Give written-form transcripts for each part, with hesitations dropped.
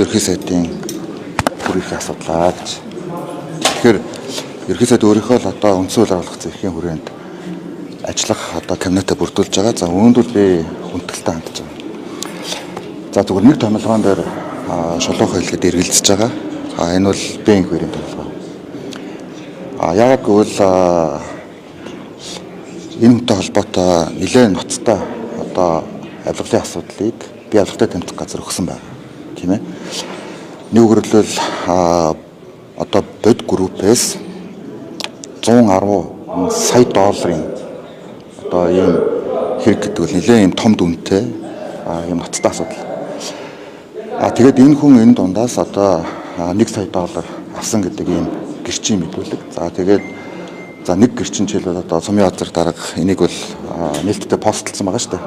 ерхий сайдын бүр их асуудлаа гэж. Тэгэхээр ерхий сайд өөрийнхөө л одоо үндсэн хуулиар олгох зэргийн хүрээнд ажиллах одоо кабинетаа бүрдүүлж байгаа. За үүнд бол би хүндэтгэлтэй хандж байгаа. За зүгээр нэг томилгоон дээр шулуухан хэлгээд эргэлзэж байгаа. Энэ бол бэнк хоёрын томилгоо. Яг гэвэл энэ хүнтэй холбоотой нэлээд ноцтой одоо авилгалын асуудлыг би авилгалтай тэмцэх газар өгсөн байна. Тийм ээ. Нэг үгэрлэл одоо бод группээс 110 сая долларын одоо ийм хэрэг гэдэг бол нэлээд ийм том дүнтэй ийм ноцтой асуудал. Тэгээд энэ хүн энэ дундаас одоо 1 сая доллар авсан гэдэг ийм гэрчийн мэдүүлэг. За тэгээд нэг гэрчин жишээлбэл одоо Сумын газар дарга энийг бол нээлттэй постлсон байгаа шүү дээ.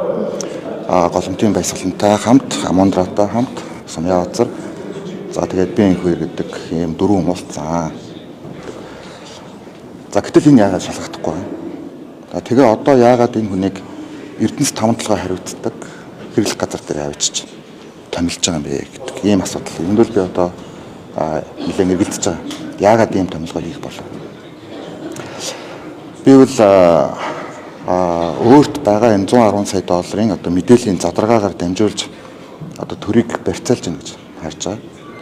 Голомтын баясгалантай хамт, Амундратай хамт Сумын газар. За тэгээд би энэ хоёр гэдэг ийм дөрвөн уулзсан. За гэтэл энэ яагаад шалгахдаггүй вэ? Тэгээ одоо яагаад энэ хүнийг Эрдэнэс 5 толгой хариуцдаг хэрэглэх газар дээр авчиж томилж байгаа юм бэ гэдэг ийм асуудал. Энд бол би одоо нэлээд эргэлдэж байгаа. Яагаад ийм томилгоо хийх болов? Би бол өөрт байгаа энэ 110 сая долларын одоо мэдээллийн задаргаагаар дамжуулж одоо төрийг барьцаалж гэнэ гэж харж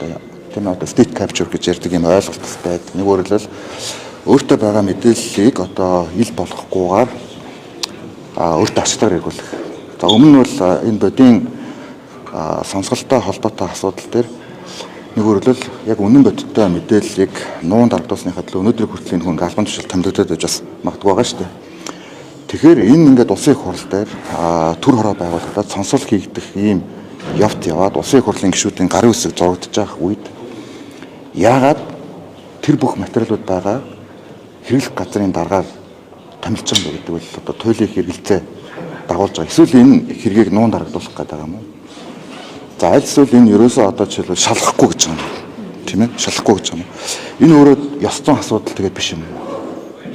байгаа. Тийм одоо state capture гэж ярьдаг юм ойлголттой. Нэг өөрөлдөл өөртөө байгаа мэдээллийг одоо ил болгохгүйгээр өөртөө ашиглаар эргүүлэх. За өмнө нь бол энэ бодийн сонсголтой холбоотой асуудал дээр нэг өөрөлдөл яг үнэн бодиттой мэдээллийг нуун дарагдуулсныхаа төлөө өнөөдөр хүртэл энэ хүн албан тушаал томилогдоод байж бас магадгүй байгаа шүү дээ. Тэгэхээр энэ ингээд улсын их хурл дээр төр хороо байгуулагдаад сонсол хийгдэх ийм явт яваад улсын их хурлын гишүүдийн гарын үсэг зурагдж байгаа үед яагаад тэр бүх материалууд байгаа хэрэглэх газрын дараагаар томилж байгаа юм гэдэг бол одоо туйлын хэрэгэлцээ дагуулж байгаа. Эсвэл энэ хэргийг нуун дарагдуулах гэдэг юм уу? За аль эсвэл энэ ерөөсөө одоо жишээлбэл шалгахгүй гэж байгаа юм. Тийм ээ? Шалгахгүй гэж байгаа юм. Энэ өөрөө ёс зүйн асуудал тэгээд биш юм.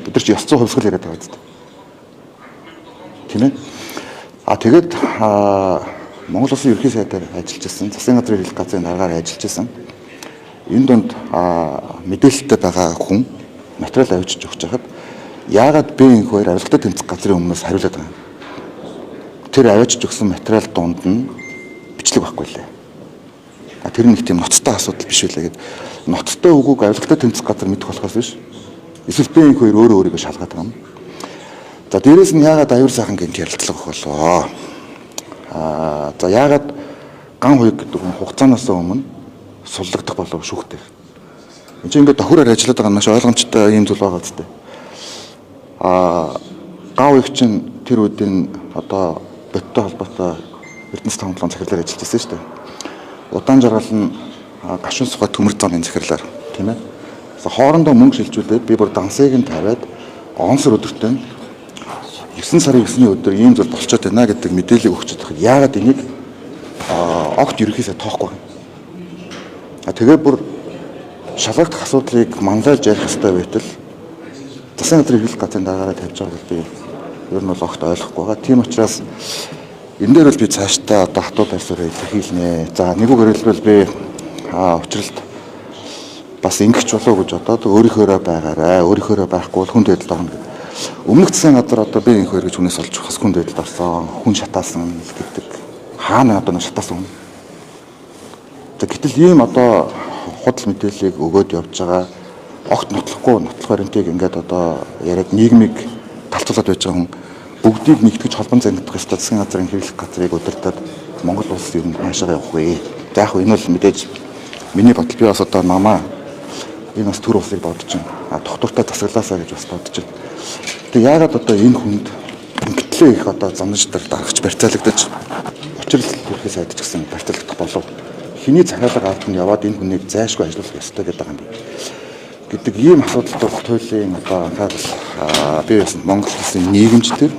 Бид нар ч ёс зүйн хувьсгал яриад байгаа гэдэг. Тийм ээ? Тэгээд Монгол Улсын ерөнхий сайдаар ажиллаж байсан, засгийн газрын хэлэх газрын дараагаар ажиллаж байсан. Энэ донд мэдээлэлтэй байгаа хүн материал авчиж өгч хахад яагаад би энэ хоёр авилгатай тэмцэх газрын өмнөөс хариулаад байгаа юм? Тэр авчиж өгсөн материал донд нь бичлэг байхгүй лээ. Тэр нэг тийм ноцтой асуудал биш үлээ гэд ноцтой үгүйг авилгатай тэмцэх газар мэдэх болохоос биш. Эсвэл би энэ хоёр өөрийгөө шалгаад байгаа юм. За дээрээс нь яагаад аюул сайхан гэнт ярилцлага болов? За яагаад ган хуйг гэдэг нь хугацаанаас өмнө суллагдах болов шүүхтэй. Энд чинь ингээд тохиороор ажиллаад байгаа маш ойлгомжтой юм зүйл байгаа зү. Ган хуйг чинь тэр үеийн одоо бодтой холбоотой Эрдэнэс 5 толгойн захирлаар ажиллаж байсан шүү дээ. Удаан жаргал нь гашуун сухай төмөр замын захирлаар тийм ээ. Хоорондоо мөнгө шилжүүлээд би бүр дансыг нь тавиад онсор өдөртөө 9 сарын 9-ний өдөр ийм зүйл болчиход байна гэдэг мэдээлэл өгчөд байхад яагаад энийг огт ерөнхийдөө тоохгүй юм. Тэгээ бүр шалгагдах асуудлыг манлайлж ярих хэрэгтэй байтал засгийн газрын хэлэх газрын дараагаараа тавьж байгааг би ер нь бол огт ойлгохгүй байгаа. Тийм учраас энэ дээр бол би цаашдаа одоо хатуу байсараа илэрхийлнэ. За нэгүгээр хэлбэл би учралд бас ингэч болов гэж бодоод өөрийнхөөрөө байгаарай. Өөрийнхөөрөө байхгүй бол хүнд байдалд орно гэдэг. Өмнөх засгийн газар одоо би энэ хоёр гэж хүнээс олж хас хүнд байдалд орсон. Хүн шатаасан гэдэг. Хаана одоо шатаасан хүн. Гэтэл ийм одоо худал мэдээллийг өгөөд явж байгаа огт нотлохгүй нотлох баримтыг ингээд одоо яриад нийгмийг талцуулаад байж байгаа хүн бүгдийг нэгтгэж холбон зангидах ёстой засгийн газрын хэрэглэх газрыг удирдах Монгол улс ер нь хаашаа явах вэ? За яг энэ бол мэдээж миний бодол би бас одоо намаа энэ бас төр улсыг бодож байна. Доктортой засаглаасаа гэж бас бодож байна. Тэгээ яагаад одоо энэ хүнд ингэтлээ их одоо замнаж дарагч барьцаалагдаж учрал ерхий сайд ч гэсэн барьцаалагдах болов. Хиний захиалга авалт нь яваад энэ хүнийг зайшгүй ажиллах ёстой гэдэг юм гэдэг ийм асуудалд бол туйлын одоо анхаарал бий байсан Монгол улсын нийгэмчдэр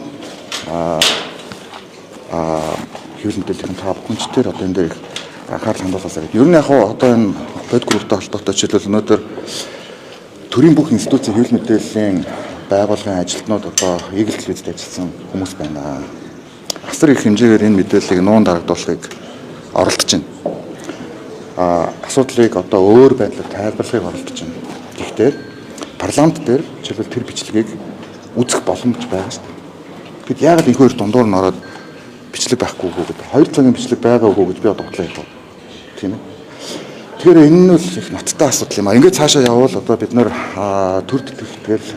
хэвлэл мэдээллийн та бүхэнчдэр одоо энэ дээр их анхаарал хандуулсаа гэдэг. Ер нь яг одоо энэ бод групптэй холбоотой жишээлбэл өнөөдөр төрийн бүх институцийн хэвлэл мэдээллийн байгууллагын ажилтнууд одоо Eagle телевизэд ажилласан хүмүүс байна. Асар их хэмжээгээр энэ мэдээллийг нуун дарагдуулахыг оролдож байна. асуудлыг одоо өөр байдлаар тайлбарлахыг оролдож байна. Гэхдээ парламент дээр жишээлбэл тэр бичлэгийг үзэх боломж байгаа шүү дээ. Тэгэд яагаад энэ хоёр дундуур нь ороод бичлэг байхгүй хөө гэдэг. 2 цагийн бичлэг байгаа хөө гэж би одоо бодлоо яваа. Тийм ээ. Тэгэхээр энэ нь бол их ноцтой асуудал юм а. Ингээд цаашаа явбал одоо бид нэр төр тэтгэл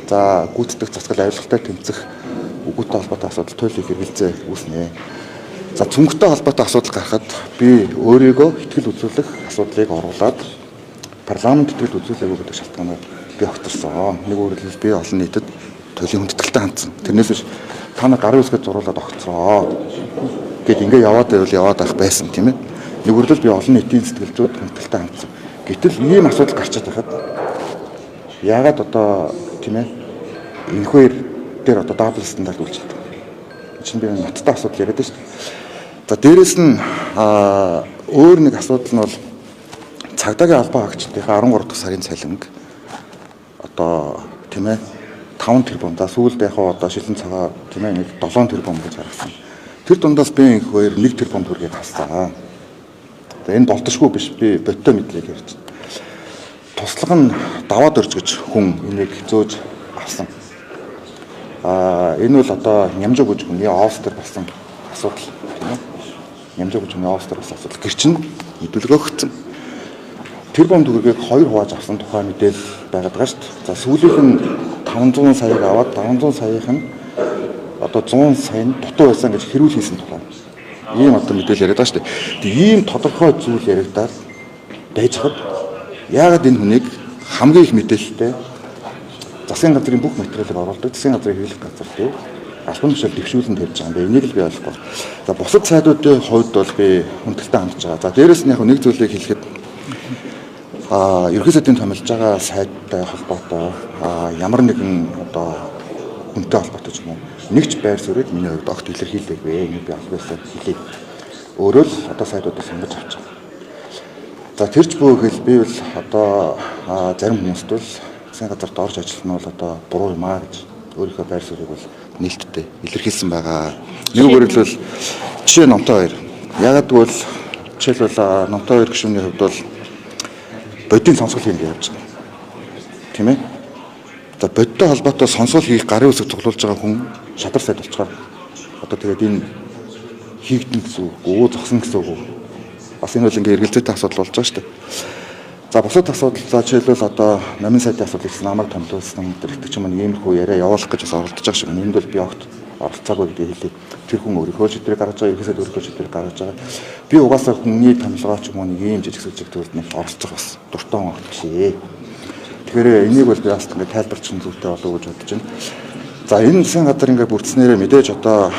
за гүйцэтгэх засаглал авилгатай тэмцэх үгүйтэй холбоотой асуудал туйлын хэрэгэлзээ үүснэ. За цөмгтэй холбоотой асуудал гарахад би өөрийгөө ихтгэл үзүүлэх асуудлыг оруулаад парламент итгэл үзүүлээгүй гэдэг шалтгаанаар би огцорсон. Нэг өөрөлдөл би олон нийтэд туйлын хүндэтгэлтэй хандсан. Тэрнээс биш та нар гарын үсгээд зуруулаад огцроо гэд ингээ яваад байвал яваад байх байсан тийм ээ. Нэг өөрөлдөл би олон нийтийн сэтгэлзүүд хүндэтгэлтэй хандсан. Гэтэл ийм асуудал гарчаад байхад яагаад одоо тийм ээ энэ хоёр дээр одоо дабл стандарт үйлчилдэг. Чинь би ноцтой асуудал яриад байна шүү дээ. За дээрэс нь өөр нэг асуудал нь бол цагдаагийн албан хаагчдынхаа 13 дахь сарын цалинг одоо тийм ээ 5 тэрбум за сүүлд яг одоо шилэн цагаа тийм ээ нэг 7 тэрбум гэж гаргасан. Тэр дундаас би их хоёр 1 тэрбум төгрөгийг авсан. За энэ болтошгүй биш би боттой мэдлэг ярьж. Туслах нь даваад өрж гэж хүн энийг зөөж авсан. Энэ бол одоо нямжиг гэж хүний офстер болсон асуудал тийм ээ. Нямжиг гэж хүний офстер болсон асуудал гэр чинь мэдүүлэг өгсөн. Тэрбум төгрөгийг 2 хувааж авсан тухай мэдээлэл байгаад байгаа шүү дээ. За сүүлийнх нь 500 саяг аваад 500 саяын нь одоо 100 сая нь дутуу байсан гэж хэрүүл хийсэн тухай. Ийм одоо мэдээлэл яриад байгаа шүү дээ. Тэгээ ийм тодорхой зүйл яригдаад байж хад яагаад энэ хүнийг хамгийн их мэдээлэлтэй засгийн газрын бүх материалыг оруулдаг засгийн газрын хэрэглэх газар дээр албан тушаал дэвшүүлэн тавьж байгаа юм байна. Энийг л би ойлгохгүй. За бусад сайдуудын хувьд бол би хүндэлтэй хандж байгаа. За дээрэс нь яг нэг зүйлийг хэлэхэд ерөнхий сайдын томилж байгаа сайдтай холбоотой ямар нэгэн одоо хүнтэй холбоотой ч юм уу нэгч байр суурийг миний хувьд огт илэрхийлээгүй. Энийг би албаасаа хэлье. Өөрөө л одоо сайдуудыг сонгож авч байгаа. За тэрч бүхэл би бол одоо зарим хүмүүст бол засгийн газарт орж ажиллах нь бол одоо буруу юм аа гэж өөрийнхөө байр суурийг бол нээлттэй илэрхийлсэн байгаа. Нэг өөрөлдөл жишээ номтой 2. Ягаад гэвэл жишээлбэл номтой 2 гишүүний хувьд бол бодийн сонсгол хийх явж байгаа. Тийм ээ. За бодтой холбоотой сонсгол хийх гарын үсэг цуглуулж байгаа хүн шадар сайд болчихоор одоо тэгээд энэ хийгдэн гэсэн үг үү, зогсон гэсэн үг үү? Бас энэ бол ингээ эргэлзээтэй асуудал болж байгаа шүү дээ. За бусад асуудал за жишээлбэл одоо номын сайдын асуудал гэсэн намайг томилуулсан гэдэг ч юм уу иймэрхүү яриа явуулах гэж бас оролдож байгаа шиг. Энд бол би огт оролцоогүй гэдэг хэлээ. Тэр хүн өөрийнхөө шийдвэрийг гаргаж байгаа, ерөөсөө өөрийнхөө шийдвэрийг гаргаж байгаа. Би угаасаа хүний томилгоо ч юм уу нэг ийм жижиг сүжиг төрөлд нэг оролцох бас дуртай хүн болчихъя. Тэгэхээр энийг бол би бас ингээ тайлбарчин зүйтэй болов уу гэж бодож байна. За энэ засгийн газар ингээ бүрдснээрээ мэдээж одоо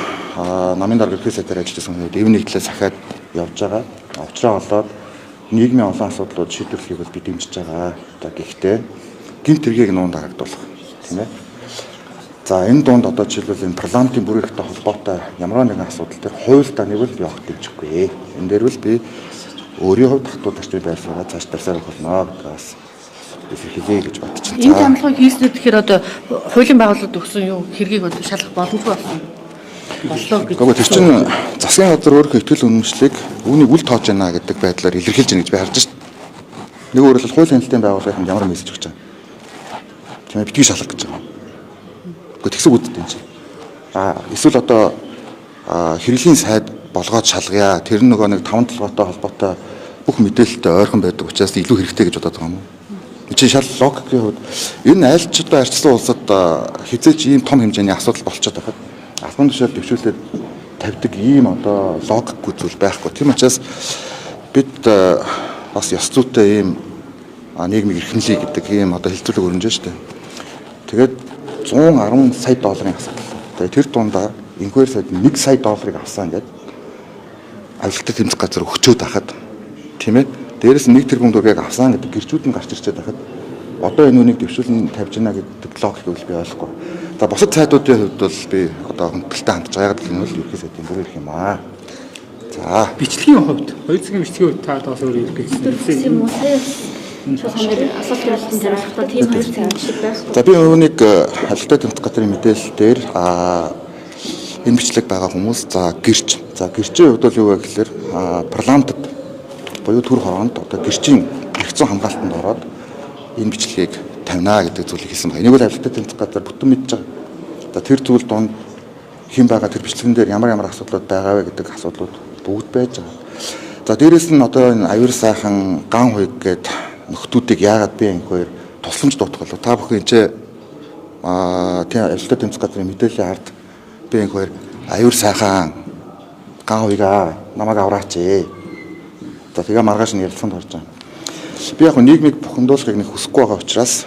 намын дарга ерхий сайдаар ажиллаж байгаа хүн ийм нэг талаас ахаад явж байгаа. Авчраа олоод нийгмийн олон асуудлууд шийдвэрлэхийг бол би дэмжиж байгаа. За гэхдээ гинт тэргийг нуунд харагдуулах тийм ээ. За энэ дунд одоо жишээлбэл энэ парламентын бүр ихтэй холбоотой ямар нэгэн асуудал төр хууль даныг бол би огт дэмжихгүй. Энэ дээр бол би өөрийн хувьд татвар зарчмын байр сууриа цааш тарсаар болно гэдгээс хэлье гэж бодож байна. Энэ хамгаалалыг хийснээр тэгэхээр одоо хуулийн байгууллагад өгсөн юу хэргийг одоо шалгах боломжгүй болсон. Гэхдээ тэр чинь засгийн газар өөрийнхөө ихтгэл үнэмшлийг үүнийг үл тоож байна гэдэг байдлаар илэрхийлж байна гэж би харж байна. Нэг өөрөлдөл хуулийн хяналтын байгууллагын ямар мессеж өгч байгаа. Тийм ээ битгий шалгах гэж байгаа. Гэхдээ тэгсэг үүдтэй юм чинь. Эсвэл одоо хэрэглийн сайд болгоод шалгая. Тэр нөгөө нэг 5 толгойтой холбоотой бүх мэдээлэлтэй ойрхон байдаг учраас илүү хэрэгтэй гэж бодоод байгаа юм уу? Чи шал логикийн хувьд энэ аль ч одоо арчсан улсад хязгаарч ийм том хэмжээний асуудал болчиход байхад албан тушаал дэвшүүлээд тавьдаг ийм одоо логикгүй зүйл байхгүй. Тийм учраас бид бас ёс зүйтэй ийм нийгмийн эрхэмлэе гэдэг ийм одоо хэлцүүлэг өрнөж штэ. Тэгээд 110 сая долларын асуудал. Тэгээд тэр дундаа инквайри сайд 1 сая долларыг авсан гэдэг авилттай тэмцэх газар өгчөөд байхад тийм ээ. Дээрээс 1 тэрбум төгрөгийг авсан гэдэг гэрчүүд нь гарч ирчээд байхад одоо энэ үнийг дэвшүүлэн тавьж гинэ гэдэг логикийг би ойлгохгүй. За бусад сайдуудын хувьд бол би одоо хүндэлтэй хандж байгаа гэдэг нь бол ерхий сайдын бүр ирэх юм аа. За бичлэгийн хувьд 2 цагийн бичлэгийн хувьд та бас өөр хэлсэн юм уу? Сая асуултын хариултанд тийм 2 цагийн бичлэг байхгүй. За би үүнийг албатай тэмцэх газрын мэдээлэл дээр энэ бичлэг байгаа хүмүүс за гэрчийн хувьд бол юу вэ гэхээр парламентд буюу төр хороонд одоо гэрчийн эрх зүйн хамгаалтанд ороод энэ бичлэгийг тавина гэдэг зүйлийг хэлсэн байна. Энийг бол авилттай тэмцэх газар бүтэн мэдж байгаа. За тэр зүйл донд хэн байгаа тэр бичлэгэн дээр ямар асуудлууд байгаа вэ гэдэг асуудлууд бүгд байж байгаа. За дээрэс нь одоо энэ аюур сайхан ган хуйг гээд нөхдүүдийг яагаад би энэ хоёр тусламж дуутах болов? Та бүхэн энэ тийм авилттай тэмцэх газрын мэдээллийн ард би энэ хоёр аюур сайхан ган хуйгаа намайг авраач ээ. За тэгээ маргааш нь ярилцсанд орж байгаа. Би яг нийгмийг бухимдуулахыг нэг хүсэхгүй байгаа учраас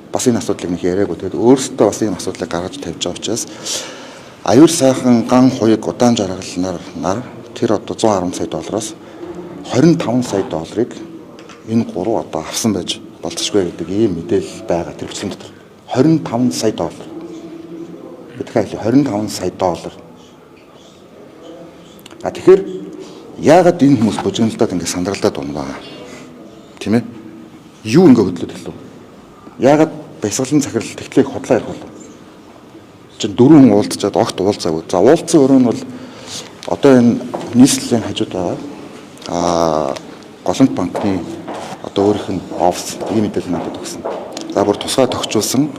бас энэ асуудлыг нэг яриаггүй. Тэгээд өөрөөсөө бас энэ асуудлыг гаргаж тавьж байгаа учраас аюур сайхан ган хуйг удаан жаргалнаар тэр одоо 110 сая доллароос 25 сая долларыг энэ гурав одоо авсан байж болцсохгүй гэдэг ийм мэдээлэл байгаа тэр бичлэг дотор. 25 сая доллар. Тэгэхээр 25 сая доллар. Тэгэхээр яагаад энэ хүмүүс бужигналдаад ингэ сандралдаад байна баа? Тийм ээ? Юу ингэ хөдлөд гэлээ? Яагаад бясалгал захирал тэгтлийг худлаа ярих болов? Чин дөрвөн хүн уулзчаад огт уулзаагүй. За уулзсан өрөө нь бол одоо энэ нийслэлийн хажууд байгаа Голомт банкны одоо өөрийнх нь офис ийм мэдээлэл надад өгсөн. За бүр тусгай тогтчулсан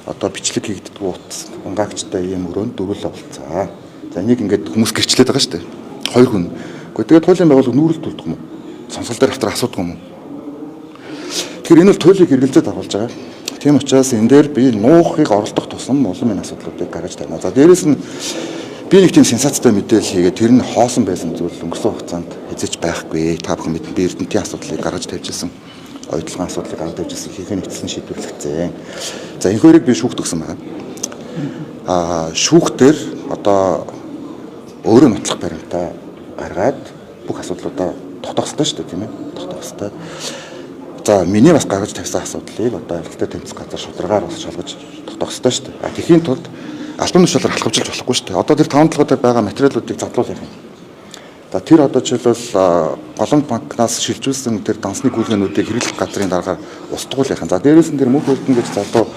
одоо бичлэг хийгддэг утас унгаагчтай ийм өрөөнд дөрвөл болцоо. За энийг ингээд хүмүүс гэрчлээд байгаа шүү дээ. Хоёр хүн. Гэхдээ тэгээд туйлын байгууллага нүүрэлт төлдөг юм уу? Сонсгол дээр автар асуудаг юм уу? Тэгэхээр энэ бол туйлыг хэрэгэлзээд агуулж байгаа. Тийм учраас энэ дээр би нуухыг оролдох тусам улам энэ асуудлуудыг гаргаж тавина. За дээрэс нь би нэг тийм сенсацтай мэдээлэл хийгээд тэр нь хоосон байсан зүйл өнгөрсөн хугацаанд хэзээч байхгүй. Та бүхэн мэдэн би Эрдэнэтийн асуудлыг гаргаж тавьжсэн. Ойдлогын асуудлыг гаргаж тавьжсэн. Хийхээ нэгдсэн шийдвэрлэгцээ. За энэ хоёрыг би шүүхт өгсөн байна. Шүүхтэр одоо өөрөө нотлох баримтаа гаргаад бүх асуудлуудаа тогтоох хэрэгтэй шүү дээ, тийм ээ? Тогтоох хэрэгтэй. За миний бас гаргаж тавьсан асуудлыг одоо авилттай тэмцэх газар шударгаар бас шалгаж тогтоох хэрэгтэй шүү дээ. Тэхийн тулд албан тушаалаар халахвчилж болохгүй шүү дээ. Одоо тэр 5 толгойд байгаа материалуудыг задлуулах юм. За тэр одоо жишээлбэл Голомт банкнаас шилжүүлсэн тэр дансны гүйлгээнүүдийг хэрэглэх газрын дараагаар устгуулах юм. За дээрээс нь тэр мөнх хөрдөн гэж залуу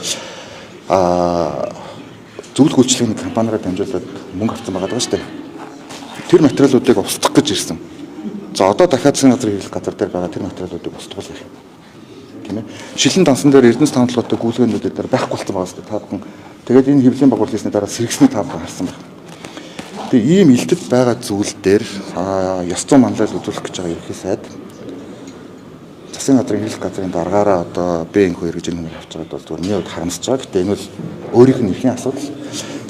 зөвлөх үйлчлэгийн компаниараа дамжуулаад мөнгө авсан байгаа шүү дээ. Тэр материалуудыг устгах гэж ирсэн. За одоо дахиад засгийн газрын хэрэглэх газар дээр байгаа тэр материалуудыг устгуулах юм. Тийм ээ. Шилэн дансан дээр Эрдэнэс 5 толгойтой гүйлгээнүүдээр дээр байхгүй болсон байгаа шүү дээ. Та бүхэн тэгээд энэ хэвлэлийн байгууллага хийсний дараа сэргсэний та бүхэн харсан байна. Тэгээ ийм илтэд байгаа зүйл дээр ёс зүйн манлайл үзүүлэх гэж байгаа ерхий сайд засгийн газрын хэрэглэх газрын дараагаараа одоо Б2 гэж нэмэр авч байгаад бол зүгээр миний хувьд харамсаж байгаа. Гэтэ энэ бол өөрийнх нь эрхийн асуудал.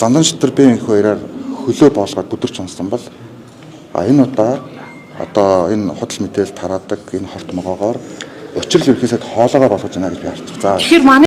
Зандан шатар Б2-аар хөлөө боолгоод бүдэрч унсан бол энэ удаа одоо энэ худал мэдээлэл тараадаг энэ хорт могоогоор учрал ерхий сайд хоолоогоо болгож байна гэж би харж байна. За Тэгэхээр манай